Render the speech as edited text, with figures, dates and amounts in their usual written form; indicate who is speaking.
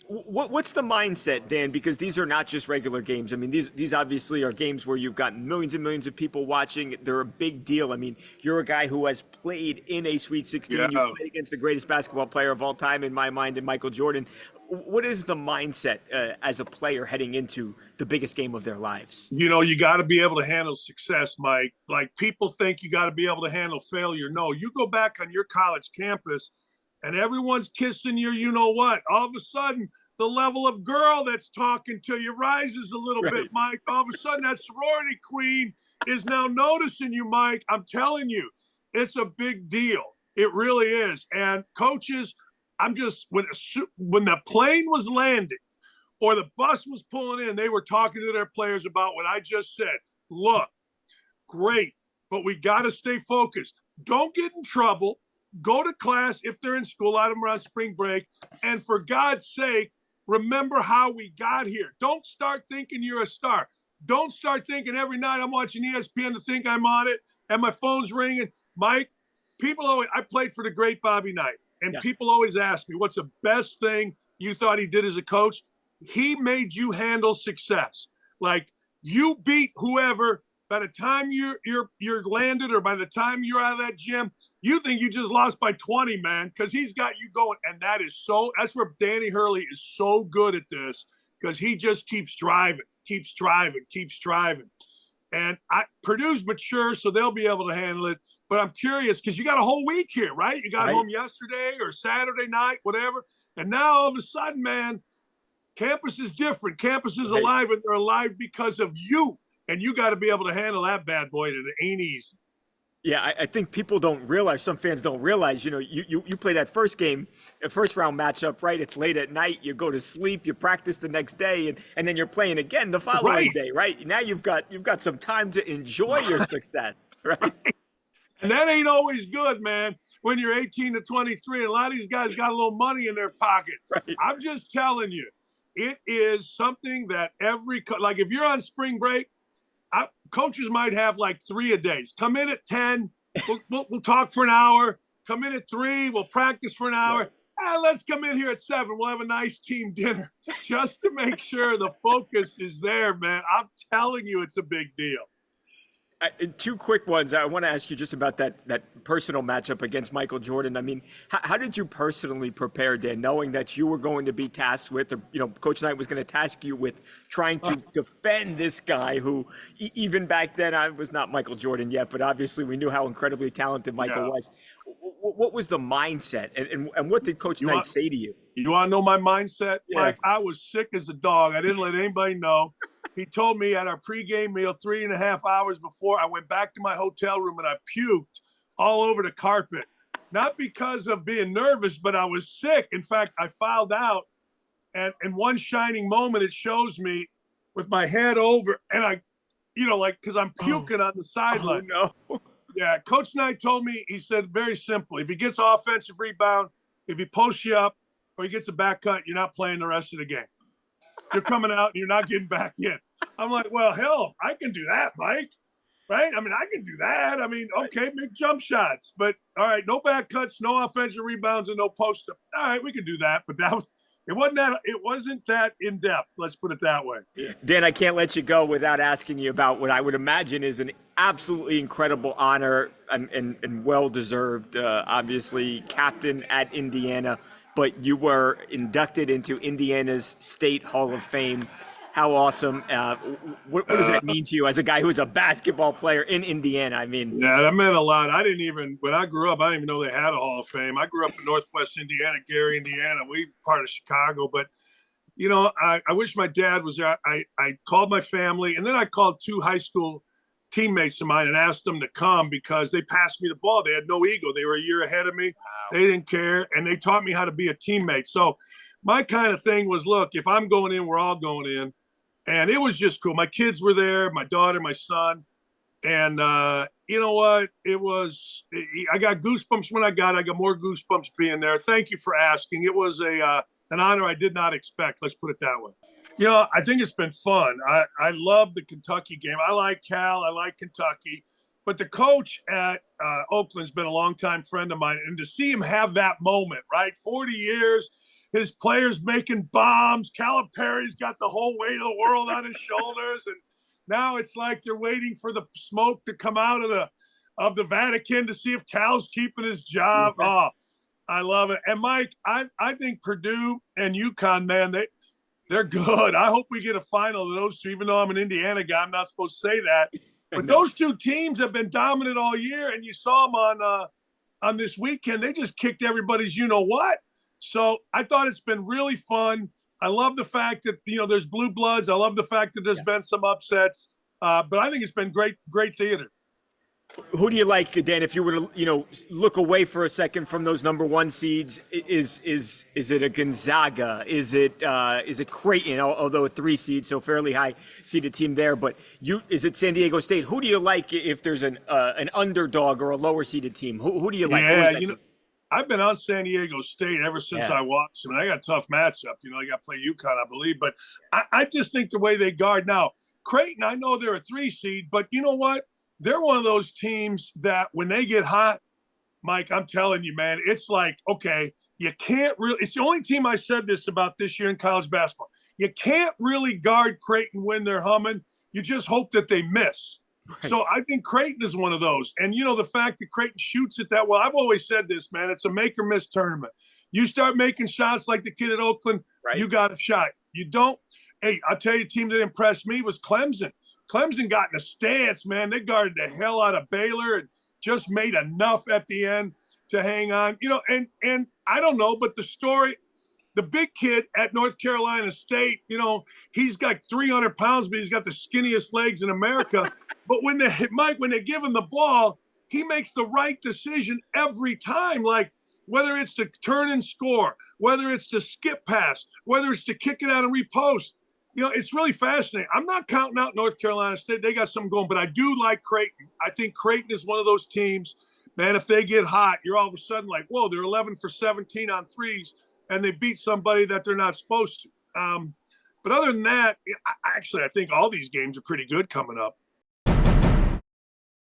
Speaker 1: What's the mindset, Dan? Because these are not just regular games. I mean, these obviously are games where you've got millions and millions of people watching. They're a big deal. I mean, you're a guy who has played in a Sweet 16. You
Speaker 2: Yeah.
Speaker 1: played against the greatest basketball player of all time, in my mind, in Michael Jordan. What is the mindset as a player heading into the biggest game of their lives?
Speaker 2: You got to be able to handle success, Mike. Like people think you got to be able to handle failure. No, you go back on your college campus and everyone's kissing your you know what. All of a sudden, the level of girl that's talking to you rises a little bit,
Speaker 1: Right.
Speaker 2: Mike. All of a sudden, that sorority queen is now noticing you, Mike. I'm telling you, it's a big deal. It really is. And coaches, I'm just when the plane was landing or the bus was pulling in, they were talking to their players about what I just said. Look, great, but we got to stay focused. Don't get in trouble. Go to class if they're in school. Let them on spring break. And for God's sake, remember how we got here. Don't start thinking you're a star. Don't start thinking every night I'm watching ESPN to think I'm on it and my phone's ringing. Mike, people always, I played for the great Bobby Knight, and
Speaker 1: Yeah.
Speaker 2: people always ask me, what's the best thing you thought he did as a coach? He made you handle success. Like you beat whoever by the time you're landed or by the time you're out of that gym, you think you just lost by 20, man, because he's got you going. And that's where Danny Hurley is so good at this, because he just keeps driving, keeps driving, keeps driving. And Purdue's mature, so they'll be able to handle it. But I'm curious because you got a whole week here, right? You got
Speaker 1: Right.
Speaker 2: home yesterday or Saturday night, whatever. And now all of a sudden, man, campus is different. Campus is
Speaker 1: Right.
Speaker 2: alive, and they're alive because of you. And you got to be able to handle that bad boy. And it ain't easy.
Speaker 1: Yeah, I think people don't realize, some fans don't realize, you play that first game, a first round matchup, right? It's late at night, you go to sleep, you practice the next day, and then you're playing again the following
Speaker 2: Right.
Speaker 1: day, right? Now you've got some time to enjoy your success, right?
Speaker 2: And that ain't always good, man, when you're 18 to 23. And a lot of these guys got a little money in their pocket.
Speaker 1: Right.
Speaker 2: I'm just telling you, it is something that like if you're on spring break, coaches might have like 3-a-days. Come in at 10, we'll talk for an hour. Come in at 3, we'll practice for an hour.
Speaker 1: Right.
Speaker 2: Let's come in here at 7. We'll have a nice team dinner just to make sure the focus is there, man. I'm telling you, it's a big deal.
Speaker 1: Two quick ones. I want to ask you just about that personal matchup against Michael Jordan. I mean, how did you personally prepare, Dan, knowing that you were going to be tasked with, or, Coach Knight was going to task you with trying to defend this guy who, even back then, I was not Michael Jordan yet, but obviously we knew how incredibly talented Michael
Speaker 2: Yeah.
Speaker 1: was. What was the mindset, and what did Coach
Speaker 2: You
Speaker 1: Knight
Speaker 2: want
Speaker 1: say to you?
Speaker 2: You want to know my mindset,
Speaker 1: Yeah.
Speaker 2: Mike? I was sick as a dog. I didn't let anybody know. He told me at our pregame meal 3.5 hours before, I went back to my hotel room and I puked all over the carpet. Not because of being nervous, but I was sick. In fact, I filed out, and in one shining moment, it shows me with my head over, and like, because I'm
Speaker 1: Oh,
Speaker 2: puking on the
Speaker 1: oh
Speaker 2: sideline.
Speaker 1: no.
Speaker 2: Yeah, Coach Knight told me, he said very simply, if he gets offensive rebound, if he posts you up, or he gets a back cut, you're not playing the rest of the game. You're coming out and you're not getting back in. I'm like, well, hell, I can do that, Mike. Right? I mean, I can do that. I mean, okay, make jump shots. But all right, no back cuts, no offensive rebounds, and no post up. All right, we can do that. But it wasn't that in depth. Let's put it that way.
Speaker 1: Dan, I can't let you go without asking you about what I would imagine is an absolutely incredible honor and well deserved. Obviously, captain at Indiana, but you were inducted into Indiana's State Hall of Fame. How awesome! What does that mean to you as a guy who's a basketball player in Indiana? I mean,
Speaker 2: Yeah, that meant a lot. When I grew up, I didn't even know they had a Hall of Fame. I grew up in Northwest Indiana, Gary, Indiana. We part of Chicago, but I wish my dad was there. I called my family, and then I called 2 high school teammates of mine and asked them to come because they passed me the ball. They had no ego. They were a year ahead of me. They didn't care, and they taught me how to be a teammate. So my kind of thing was, look, if I'm going in, we're all going in. And it was just cool. My kids were there, my daughter, my son. And you know what? I got goosebumps when I got it. I got more goosebumps being there. Thank you for asking. It was an honor I did not expect. Let's put it that way. I think it's been fun. I love the Kentucky game. I like Cal. I like Kentucky. But the coach at Oakland's been a longtime friend of mine, and to see him have that moment, right? 40 years, his players making bombs. Calipari's got the whole weight of the world on his shoulders, and now it's like they're waiting for the smoke to come out of the Vatican to see if Cal's keeping his job. Oh, I love it. And Mike, I think Purdue and UConn, man, they're good. I hope we get a final of those two, even though I'm an Indiana guy. I'm not supposed to say that. But those two teams have been dominant all year, and you saw them on this weekend. They just kicked everybody's you-know-what. So I thought it's been really fun. I love the fact that, there's blue bloods. I love the fact that there's been some upsets. But I think it's been great theater.
Speaker 1: Who do you like, Dan? If you were to, look away for a second from those number one seeds, is it a Gonzaga? Is it Creighton? Although a 3 seed, so fairly high seeded team there. But is it San Diego State? Who do you like if there's an underdog or a lower seeded team? Who do you like?
Speaker 2: Yeah, I've been on San Diego State ever since I watched them. I got a tough matchup. I got to play UConn, I believe. But I just think the way they guard now, Creighton, I know they're a 3 seed, but you know what? They're one of those teams that when they get hot, Mike, I'm telling you, man, it's like, okay, you can't really – it's the only team I said this about this year in college basketball. You can't really guard Creighton when they're humming. You just hope that they miss. Right. So I think Creighton is one of those. And, the fact that Creighton shoots it that well, I've always said this, man, it's a make or miss tournament. You start making shots like the kid at Oakland, You got a shot. You don't – hey, I'll tell you, a team that impressed me was Clemson. Clemson got in a stance, man. They guarded the hell out of Baylor and just made enough at the end to hang on. And I don't know, but the story, the big kid at North Carolina State, he's got 300 pounds, but he's got the skinniest legs in America. But when they give him the ball, he makes the right decision every time. Like whether it's to turn and score, whether it's to skip pass, whether it's to kick it out and repost. It's really fascinating. I'm not counting out North Carolina State. They got something going, but I do like Creighton. I think Creighton is one of those teams, man, if they get hot, you're all of a sudden like, whoa, they're 11 for 17 on threes, and they beat somebody that they're not supposed to. But other than that, I think all these games are pretty good coming up.